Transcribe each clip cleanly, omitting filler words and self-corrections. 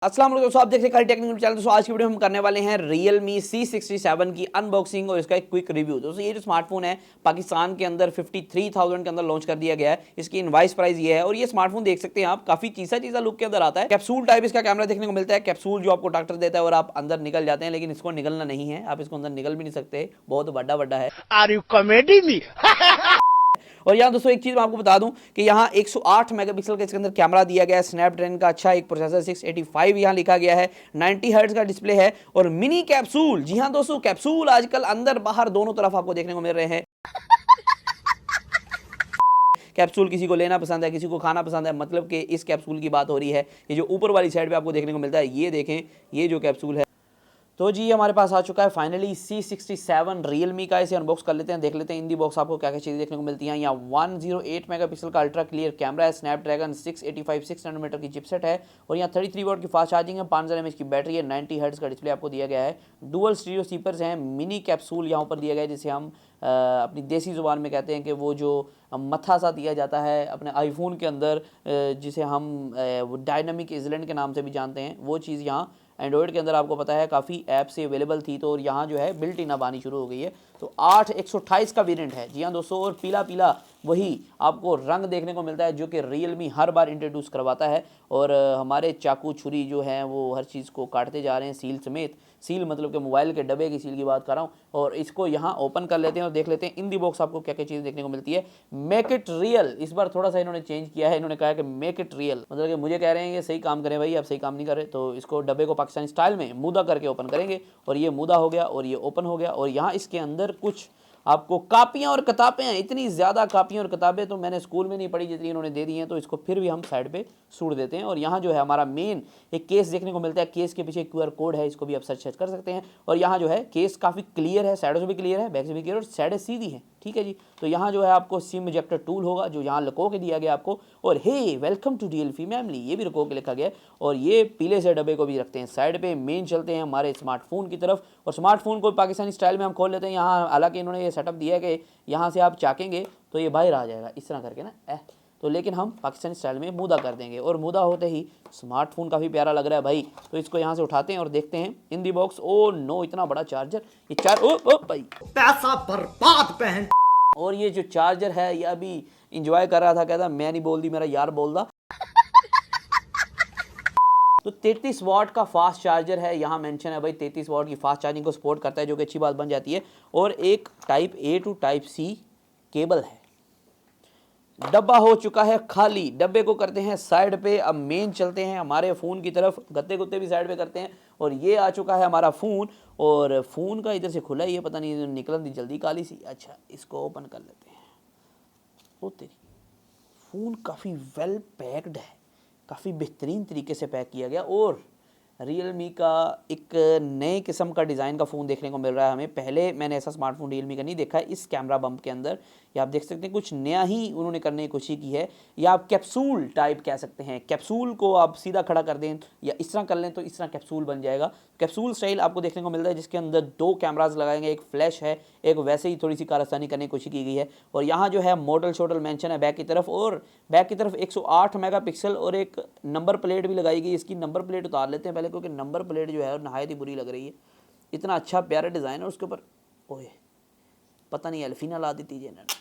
अस्सलाम वालेकुम दोस्तों, आप देख रहे हैं टेक्निकल चैनल। दोस्तों आज की वीडियो में हम करने वाले हैं Realme C67 की अनबॉक्सिंग और इसका एक क्विक रिव्यू। दोस्तों ये जो स्मार्टफोन है पाकिस्तान के अंदर 53,000 के अंदर लॉन्च कर दिया गया है। इसकी इनवाइस प्राइस ये है और ये स्मार्टफोन देख सकते हैं आप, काफी चीजा लुक के अंदर आता है। कैप्सूल टाइप इसका कैमरा देखने को मिलता है, कैप्सूल जो आपको डॉक्टर देता है और आप अंदर निकल जाते हैं, लेकिन इसको निकलना नहीं है, आप इसको अंदर निकल भी नहीं सकते, बहुत बड़ा है। Are you comedy me? और यहाँ दोस्तों एक चीज मैं आपको बता दूं कि यहाँ 108 मेगापिक्सल का इसके अंदर कैमरा दिया गया है, स्नैपड्रैगन का अच्छा एक प्रोसेसर 685 यहाँ लिखा गया है, 90 हर्ट्ज का डिस्प्ले है और मिनी कैप्सूल। जी हाँ दोस्तों, कैप्सूल आजकल अंदर बाहर दोनों तरफ आपको देखने को मिल रहे हैं। कैप्सूल किसी को लेना पसंद है, किसी को खाना पसंद है, मतलब कि इस कैप्सूल की बात हो रही है। ये जो ऊपर वाली साइड पे आपको देखने को मिलता है, ये देखें, ये जो कैप्सूल है। तो जी हमारे पास आ चुका है फाइनली C67 Realme का। इसे अनबॉक्स कर लेते हैं, देख लेते हैं इन दी बॉक्स आपको क्या क्या चीज़ें देखने को मिलती हैं। यहाँ 108 मेगापिक्सल का अल्ट्रा क्लियर कैमरा है, स्नैपड्रैगन 685 6 नैनोमीटर की चिपसेट है और यहाँ 33 वॉट की फास्ट चार्जिंग है, 5000 mAh की बैटरी है, 90 हर्ट्ज का डिस्प्ले आपको दिया गया है, डुअल स्टीरियो स्पीकर्स हैं, मिनी कैप्सूल यहाँ पर दिया गया है जिसे हम अपनी देसी ज़ुबान में कहते हैं कि वो जो मत्था सा दिया जाता है अपने आईफोन के अंदर, जिसे हम डायनामिक इजलेंट के नाम से भी जानते हैं, वो चीज़ यहाँ एंड्रॉयड के अंदर आपको पता है काफ़ी ऐप से अवेलेबल थी, तो और यहाँ जो है बिल्ट इन अब आनी शुरू हो गई है। तो 8/128 का वेरिएंट है। जी हाँ दोस्तों, और पीला पीला वही आपको रंग देखने को मिलता है जो कि Realme हर बार इंट्रोड्यूस करवाता है। और हमारे चाकू छुरी जो हैं वो हर चीज़ को काटते जा रहे हैं सील समेत। सील मतलब कि मोबाइल के डब्बे की सील की बात कर रहा हूँ। और इसको यहाँ ओपन कर लेते हैं और देख लेते हैं इन दी बॉक्स आपको क्या क्या चीज़ देखने को मिलती है। मेक इट रियल, इस बार थोड़ा सा इन्होंने चेंज किया है। इन्होंने कहा कि मेक इट रियल, मतलब कि मुझे कह रहे हैं कि सही काम करें भाई, आप सही काम नहीं कर रहे। तो इसको डब्बे को पाकिस्तानी स्टाइल में मुदा करके ओपन करेंगे और ये मुदा हो गया और ये ओपन हो गया। और यहाँ इसके अंदर कुछ आपको कापियां और किताबें हैं। इतनी ज़्यादा कापियां और किताबें तो मैंने स्कूल में नहीं पढ़ी जितनी इन्होंने दे दी हैं, तो इसको फिर भी हम साइड पे सूट देते हैं। और यहाँ जो है हमारा मेन एक केस देखने को मिलता है, केस के पीछे QR कोड है, इसको भी आप सर्च कर सकते हैं। और यहाँ जो है केस काफ़ी क्लियर है, साइडों से भी क्लियर है, बैक से भी क्लियर और साइडें सीधी हैं, ठीक है जी। तो यहाँ जो है आपको सिम इजेक्टर टूल होगा जो यहाँ लुको के दिया गया आपको, और hey welcome to DLF family ये भी लुको के लिखा गया है। और ये पीले से डब्बे को भी रखते हैं साइड पे। मेन चलते हैं हमारे स्मार्टफोन की तरफ, और स्मार्टफोन को पाकिस्तानी स्टाइल में हम खोल लेते हैं। यहाँ हालांकि इन्होंने ये सेटअप दिया है कि यहाँ से आप चाकेंगे तो ये बाहर आ जाएगा इस तरह करके ना, तो लेकिन हम पाकिस्तानी स्टाइल में मुदा कर देंगे। और मुदा होते ही स्मार्टफोन काफ़ी प्यारा लग रहा है भाई। तो इसको यहाँ से उठाते हैं और देखते हैं इन दी बॉक्स। ओ नो, इतना बड़ा चार्जर, ये ओ भाई पैसा बर्बाद पहन। और ये जो चार्जर है ये अभी इंजॉय कर रहा था, कहता मैं नहीं बोल दी, मेरा यार बोल दा। तो 33 वाट का फास्ट चार्जर है, यहाँ मेंशन है भाई 33 वाट की फास्ट चार्जिंग को सपोर्ट करता है, जो कि अच्छी बात बन जाती है। और एक type A two type C cable है। डब्बा हो चुका है खाली, डब्बे को करते हैं साइड पे। अब मेन चलते हैं हमारे फ़ोन की तरफ, गत्ते गुत्ते भी साइड पे करते हैं। और ये आ चुका है हमारा फ़ोन, और फ़ोन का इधर से खुला ही है, पता नहीं निकलन दी जल्दी काली सी। अच्छा इसको ओपन कर लेते हैं। ओ तेरी, फ़ोन काफ़ी वेल पैक्ड है, काफ़ी बेहतरीन तरीके से पैक किया गया। और Realme का एक नए किस्म का डिज़ाइन का फ़ोन देखने को मिल रहा है हमें। पहले मैंने ऐसा स्मार्टफोन Realme का नहीं देखा है इस कैमरा बम्प के अंदर। या आप देख सकते हैं कुछ नया ही उन्होंने करने की कोशिश की है, या आप कैप्सूल टाइप कह सकते हैं। कैप्सूल को आप सीधा खड़ा कर दें या इस तरह कर लें तो इस तरह कैप्सूल बन जाएगा। कैप्सूल स्टाइल आपको देखने को मिलता है जिसके अंदर 2 कैमराज लगाएंगे, एक फ्लैश है, एक वैसे ही थोड़ी सी कारस्तानी करने की कोशिश की गई है। और यहाँ जो है मॉडल शोडल मेंशन है बैक की तरफ, और बैक की तरफ 108 मेगापिक्सल और एक नंबर प्लेट भी लगाई गई। इसकी नंबर प्लेट उतार लेते हैं पहले, क्योंकि नंबर प्लेट जो है नहायत ही बुरी लग रही है। इतना अच्छा प्यारा डिज़ाइन है उसके ऊपर, ओए पता नहीं एल्फीना ला दी थी इन्होंने।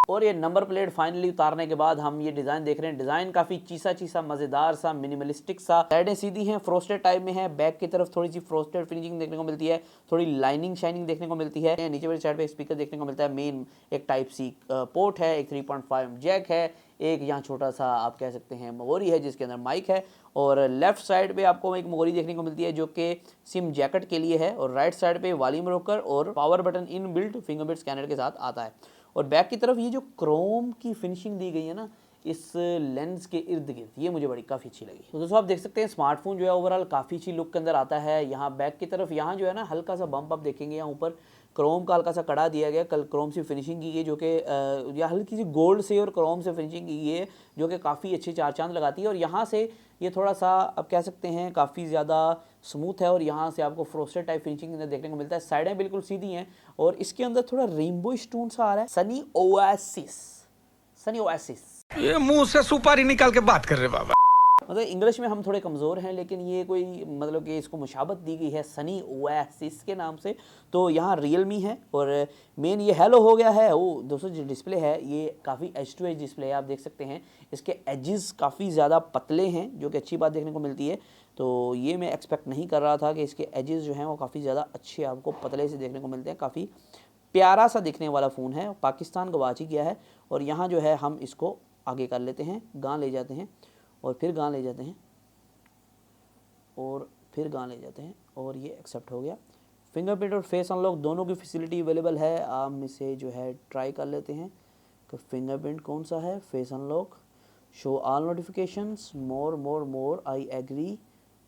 और ये नंबर प्लेट फाइनली उतारने के बाद हम ये डिज़ाइन देख रहे हैं। डिज़ाइन काफ़ी चीसा मज़ेदार सा, मिनिमलिस्टिक सा। साइडें सीधी हैं, फ्रोस्टेड टाइप में है। बैक की तरफ थोड़ी सी फ्रोस्टेड फिनिशिंग देखने को मिलती है, थोड़ी लाइनिंग शाइनिंग देखने को मिलती है। नीचे वाली साइड पे स्पीकर देखने को मिलता है। मेन एक टाइप C पोर्ट है, एक 3.5 जैक है, एक यहाँ छोटा सा आप कह सकते हैं मेमोरी है जिसके अंदर माइक है। और लेफ्ट साइड पे आपको एक मेमोरी देखने को मिलती है जो कि सिम जैकेट के लिए है। और राइट साइड पे वॉल्यूम रोकर और power button in built fingerprint scanner के साथ आता है। और बैक की तरफ ये जो क्रोम की फिनिशिंग दी गई है ना इस लेंस के इर्द गिर्द, ये मुझे बड़ी काफ़ी अच्छी लगी। तो दोस्तों आप देख सकते हैं स्मार्टफोन जो है ओवरऑल काफ़ी अच्छी लुक के अंदर आता है। यहाँ बैक की तरफ यहाँ जो है ना हल्का सा बम्प आप देखेंगे, यहाँ ऊपर क्रोम का हल्का सा कड़ा दिया गया, कल क्रोम से फिनिशिंग की गई, जो कि या हल्की सी गोल्ड से और क्रोम से फिनिशिंग की गई है, जो कि काफ़ी अच्छी चार चांद लगाती है। और यहाँ से ये थोड़ा सा आप कह सकते हैं काफ़ी ज़्यादा स्मूथ है, और यहाँ से आपको फ्रोस्टेड टाइप फिनिशिंग अंदर देखने को मिलता है। साइडें बिल्कुल सीधी हैं और इसके अंदर थोड़ा रेनबो स्टोन सा आ रहा है। सनी ओएसिस, ये मुंह से सुपारी निकाल के बात कर रहे बाबा। मतलब इंग्लिश में हम थोड़े कमज़ोर हैं, लेकिन ये कोई मतलब कि इसको मुशाबत दी गई है सनी ओएसिस के नाम से। तो यहाँ रियलमी है और मेन ये हेलो हो गया है। वो दोस्तों जो डिस्प्ले है ये काफ़ी एज टू एज डिस्प्ले है, आप देख सकते हैं। इसके एजेस काफ़ी ज़्यादा पतले हैं, जो कि अच्छी बात देखने को मिलती है। तो ये मैं एक्सपेक्ट नहीं कर रहा था कि इसके एजेस जो हैं वो काफ़ी ज़्यादा अच्छे आपको पतले से देखने को मिलते हैं। काफ़ी प्यारा सा दिखने वाला फ़ोन है, पाकिस्तान को वाची किया है। और यहाँ जो है हम इसको आगे कर लेते हैं, गां ले जाते हैं और फिर गां ले जाते हैं और फिर गां ले जाते हैं और ये एक्सेप्ट हो गया। फिंगरप्रिंट और फेस अनलॉक दोनों की फैसिलिटी अवेलेबल है। हम इसे जो है ट्राई कर लेते हैं कि फिंगरप्रिंट कौन सा है, face unlock, show all notifications, more I agree.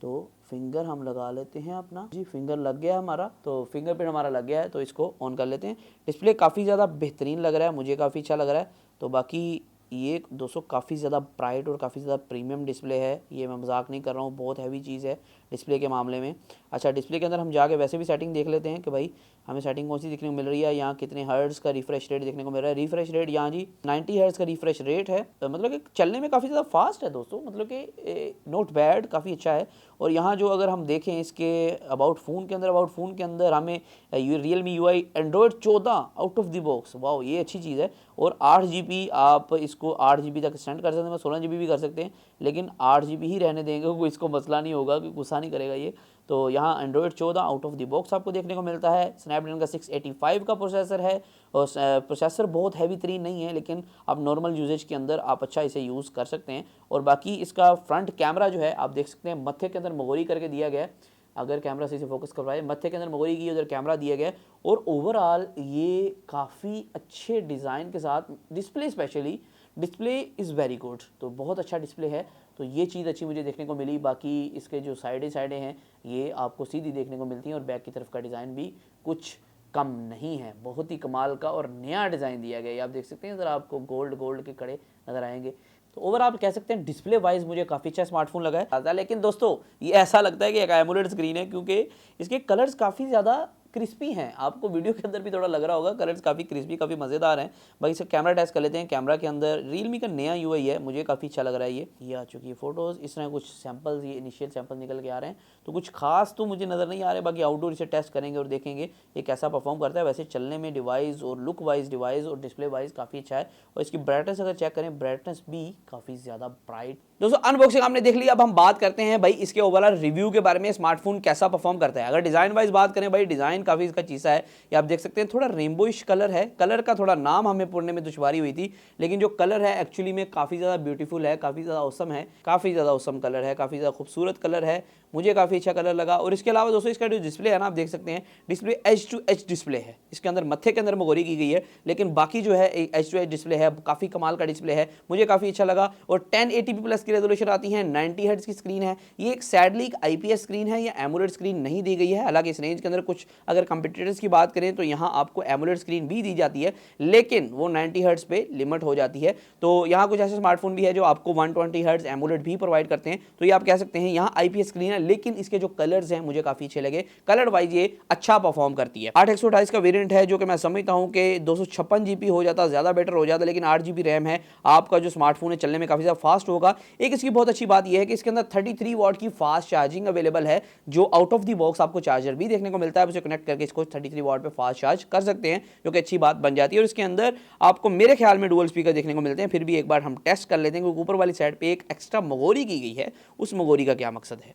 तो फिंगर हम लगा लेते हैं अपना, जी फिंगर लग गया हमारा, तो फिंगरप्रिंट हमारा लग गया है। तो इसको ऑन कर लेते हैं। डिस्प्ले काफ़ी ज़्यादा बेहतरीन लग रहा है, मुझे काफ़ी अच्छा लग रहा है। तो बाकी ये दोस्तों काफ़ी ज़्यादा ब्राइट और काफ़ी ज़्यादा प्रीमियम डिस्प्ले है, ये मैं मजाक नहीं कर रहा हूँ, बहुत हैवी चीज़ है डिस्प्ले के मामले में। अच्छा, डिस्प्ले के अंदर हम जाके वैसे भी सेटिंग देख लेते हैं कि भाई हमें सेटिंग कौन सी देखने को मिल रही है। यहाँ कितने हर्ट्ज़ का रिफ्रेश रेट देखने को मिल रहा है। रिफ्रेश रेट यहाँ जी 90 हर्ट्ज़ का रिफ्रेश रेट है। तो मतलब कि चलने में काफ़ी ज़्यादा फास्ट है दोस्तों, मतलब कि नॉट बैड, काफ़ी अच्छा है। और यहाँ जो अगर हम देखें इसके अबाउट फ़ोन के अंदर हमें Realme UI Android 14 out of the box, वाह ये अच्छी चीज़ है। और 8 GB आप इसको 8 GB तक एक्सटेंड कर सकते हैं, 16 GB भी कर सकते हैं, लेकिन 8 GB ही रहने देंगे, कोई इसको मसला नहीं होगा, कोई गुस्सा नहीं करेगा ये। तो यहाँ Android 14 out of the box आपको देखने को मिलता है। स्नैपड्रैगन का 685 का प्रोसेसर है और प्रोसेसर बहुत हैवी तरीन नहीं है, लेकिन आप नॉर्मल यूजेज के अंदर आप अच्छा इसे यूज़ कर सकते हैं। और बाकी इसका फ्रंट कैमरा जो है आप देख सकते हैं, मत्थे के अंदर मोगरी करके दिया गया है। अगर कैमरा सही से फोकस करवाए, मत्थे के अंदर मोगरी की उधर कैमरा दिया गया है। और ओवरऑल ये काफ़ी अच्छे डिज़ाइन के साथ display, specially display is very good, तो बहुत अच्छा डिस्प्ले है। तो ये चीज़ अच्छी मुझे देखने को मिली। बाकी इसके जो साइडें हैं ये आपको सीधी देखने को मिलती हैं और बैक की तरफ का डिज़ाइन भी कुछ कम नहीं है, बहुत ही कमाल का और नया डिज़ाइन दिया गया है। आप देख सकते हैं, ज़रा आपको गोल्ड के कड़े नज़र आएंगे। तो ओवर आप कह सकते हैं डिस्प्ले वाइज मुझे काफ़ी अच्छा स्मार्टफोन लगा है। लेकिन दोस्तों ये ऐसा लगता है कि एक एमोलेड स्क्रीन है, क्योंकि इसके कलर्स काफ़ी ज़्यादा क्रिस्पी हैं। आपको वीडियो के अंदर भी थोड़ा लग रहा होगा, कलर्स काफ़ी क्रिस्पी, काफ़ी मज़ेदार हैं। भाई इसे कैमरा टेस्ट कर लेते हैं। कैमरा के अंदर रियलमी का नया UI है, मुझे काफ़ी अच्छा लग रहा है। ये आ चुकी है फ़ोटोज़, इस तरह कुछ सैम्पल्स, ये इनिशियल सैम्पल निकल के आ रहे हैं। तो कुछ खास तो मुझे नज़र नहीं आ रहे, बाकी आउटडोर इसे टेस्ट करेंगे और देखेंगे ये कैसा परफॉर्म करता है। वैसे चलने में डिवाइस और लुक वाइज डिवाइस और डिस्प्ले वाइज काफ़ी अच्छा है। और इसकी ब्राइटनेस अगर चेक करें, ब्राइटनेस भी काफ़ी ज़्यादा ब्राइट। दोस्तों अनबॉक्सिंग हमने देख लिया, अब हम बात करते हैं भाई इसके ओवरऑल रिव्यू के बारे में, स्मार्टफोन कैसा परफॉर्म करता है। अगर डिज़ाइन वाइज बात करें, भाई डिज़ाइन काफ़ी इसका चीज़ा है। ये आप देख सकते हैं, थोड़ा रेनबोइश कलर है। कलर का थोड़ा नाम हमें पढ़ने में दुश्वारी हुई थी, लेकिन जो कलर है एक्चुअली में काफ़ी ज़्यादा ब्यूटीफुल है, काफ़ी ज़्यादा औसम है, काफ़ी ज़्यादा औसम कलर है, काफ़ी ज़्यादा खूबसूरत कलर है, मुझे काफ़ी अच्छा कलर लगा। और इसके अलावा दोस्तों इसका जो डिस्प्ले है ना, आप देख सकते हैं display edge to edge display है। इसके अंदर मत्थे के अंदर मोगरी की गई है, लेकिन बाकी जो है एज टू एज डिस्प्ले है, काफ़ी कमाल का डिस्प्ले है, मुझे काफ़ी अच्छा लगा। और 1080p प्लस की रेजोल्यूशन आती है, 90 हर्ट्ज की स्क्रीन है। ये एक सैडली IPS स्क्रीन है, या एमोलेड स्क्रीन नहीं दी गई है। हालांकि इस रेंज के अंदर कुछ अगर कंपटीटर्स की बात करें तो यहाँ आपको एमोलेड स्क्रीन भी दी जाती है, लेकिन वो 90 हर्ट्ज पे लिमिट हो जाती है। तो यहाँ कुछ ऐसे स्मार्टफोन भी है जो आपको 120 हर्ट्ज एमोलेड भी प्रोवाइड करते हैं। तो ये आप कह सकते हैं यहाँ IPS स्क्रीन है, लेकिन इसके जो कलर्स हैं मुझे काफ़ी अच्छे लगे। कलर वाइज ये अच्छा परफॉर्म करती है। 8 का वेरिएंट है, जो कि मैं समझता हूँ कि 256 GB हो जाता ज़्यादा बेटर हो जाता, लेकिन 8 GB रैम है। आपका जो स्मार्टफोन है चलने में काफ़ी ज़्यादा फास्ट होगा। एक इसकी बहुत अच्छी बात यह है कि इसके अंदर 33 वॉट की फास्ट चार्जिंग अवेलेबल है, जो आउट ऑफ द बॉक्स आपको चार्जर भी देखने को मिलता है। उसे कनेक्ट करके इसको 33 वॉट पे फास्ट चार्ज कर सकते हैं, जो कि अच्छी बात बन जाती है। और इसके अंदर आपको मेरे ख्याल में डुअल स्पीकर देखने को मिलते हैं। फिर भी एक बार हम टेस्ट कर लेते हैं, क्योंकि ऊपर वाली साइड पे एक एक्स्ट्रा मोगोरी की गई है। उस मोगोरी का क्या मकसद है?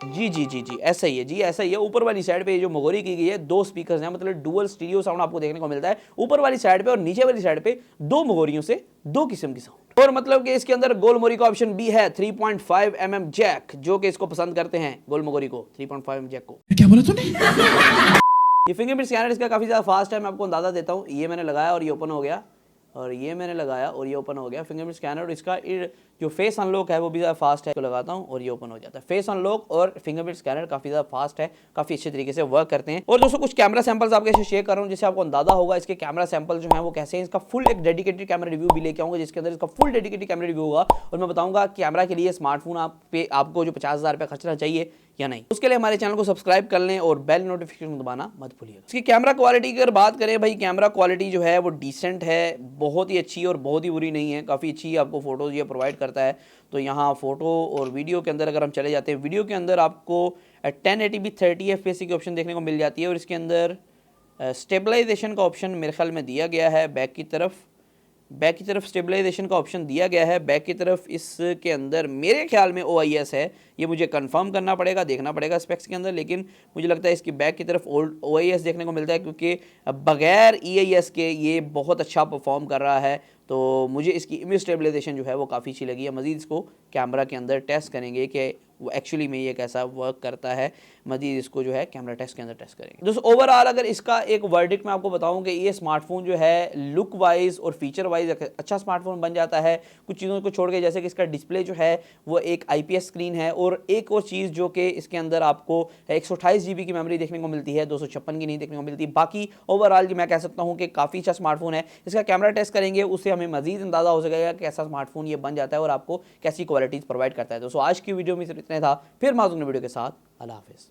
जी ऐसा ही है, जी ऐसा ही है। ऊपर वाली साइड पे जो मोगोरी की गई है, 2 स्पीकर्स हैं, मतलब डुअल स्टीरियो साउंड आपको देखने को मिलता है ऊपर वाली साइड पे, और नीचे वाली साइड पे 2 मोगोरियों से 2 किस्म की साउंड। और मतलब कि इसके अंदर गोल मोगोरी का ऑप्शन भी है, 3.5 mm जैक, जो कि इसको पसंद करते हैं गोल मोगोरी को, 3.5 mm जैक को। क्या बोला तूने? ये फिंगरप्रिंट स्कैनर इसका काफ़ी ज़्यादा फास्ट है, मैं आपको अंदाज़ा देता हूँ। ये मैंने लगाया और ये ओपन हो गया, और ये मैंने लगाया और ये ओपन हो गया फिंगरप्रिंट स्कैनर। और इसका जो फेस अनलॉक है वो भी ज़्यादा फास्ट है, तो लगाता हूँ और ये ओपन हो जाता है। फेस अनलॉक और फिंगरप्रिंट स्कैनर काफ़ी ज़्यादा फास्ट है, काफ़ी अच्छे तरीके से वर्क करते हैं। और दोस्तों कुछ कैमरा सैंपल्स आपके साथ शेयर कर रहा हूँ, जिससे आपको अंदाजा होगा इसके कैमरा सैंपल जो है वो कैसे हैं। इसका फुल एक डेडिकेटेड कैमरा रिव्यू भी लेके आऊँगा, जिसके अंदर इसका फुल डेडिकेटेड कैमरा रिव्यू होगा, और मैं बताऊँगा कैमरा के लिए स्मार्टफोन आपको जो 50,000 रुपये खर्चना चाहिए या नहीं। उसके लिए हमारे चैनल को सब्सक्राइब कर लें और बेल नोटिफिकेशन दबाना मत भूलिएगा। इसकी कैमरा क्वालिटी की अगर बात करें, भाई कैमरा क्वालिटी जो है वो डिसेंट है, बहुत ही अच्छी और बहुत ही बुरी नहीं है, काफ़ी अच्छी आपको फोटोज ये प्रोवाइड करता करता है। तो यहाँ फ़ोटो और वीडियो के अंदर अगर हम चले जाते हैं, वीडियो के अंदर आपको 1080p 30 FPS की ऑप्शन देखने को मिल जाती है और इसके अंदर स्टेबलाइजेशन का ऑप्शन मेरे ख्याल में दिया गया है। बैक की तरफ स्टेबलाइजेशन का ऑप्शन दिया गया है। बैक की तरफ इसके अंदर मेरे ख्याल में OIS है, ये मुझे कंफर्म करना पड़ेगा, देखना पड़ेगा स्पेक्स के अंदर, लेकिन मुझे लगता है इसकी बैक की तरफ OIS देखने को मिलता है क्योंकि बगैर EIS के ये बहुत अच्छा परफॉर्म कर रहा है। तो मुझे इसकी इमेज स्टेबलाइजेशन जो है वो काफ़ी अच्छी लगी है। मज़ीद इसको कैमरा के अंदर टेस्ट करेंगे कि वो एक्चुअली में ये कैसा वर्क करता है। मज़ीद इसको जो है कैमरा टेस्ट के अंदर टेस्ट करेंगे। दोस्तों ओवरऑल अगर इसका एक वर्डिक्ट मैं आपको बताऊं कि ये स्मार्टफोन जो है लुक वाइज और फीचर वाइज अच्छा स्मार्टफोन बन जाता है, कुछ चीज़ों को छोड़ के, जैसे कि इसका डिस्प्ले जो है वो एक IPS स्क्रीन है और एक और चीज़ जो कि इसके अंदर आपको 128 GB की मेमोरी देखने को मिलती है, 256 की नहीं देखने को मिलती। बाकी ओवरऑल मैं कह सकता हूँ कि काफ़ी अच्छा स्मार्टफोन है। इसका कैमरा टेस्ट करेंगे, उससे हमें मज़ीद अंदाज़ा हो सकेगा कि कैसा स्मार्टफोन ये बन जाता है और आपको कैसी क्वालिटीज़ प्रोवाइड करता है। दोस्तों आज की वीडियो में सिर्फ इतना था, फिर माज़ूम वीडियो के साथ। अल्लाह हाफिज़।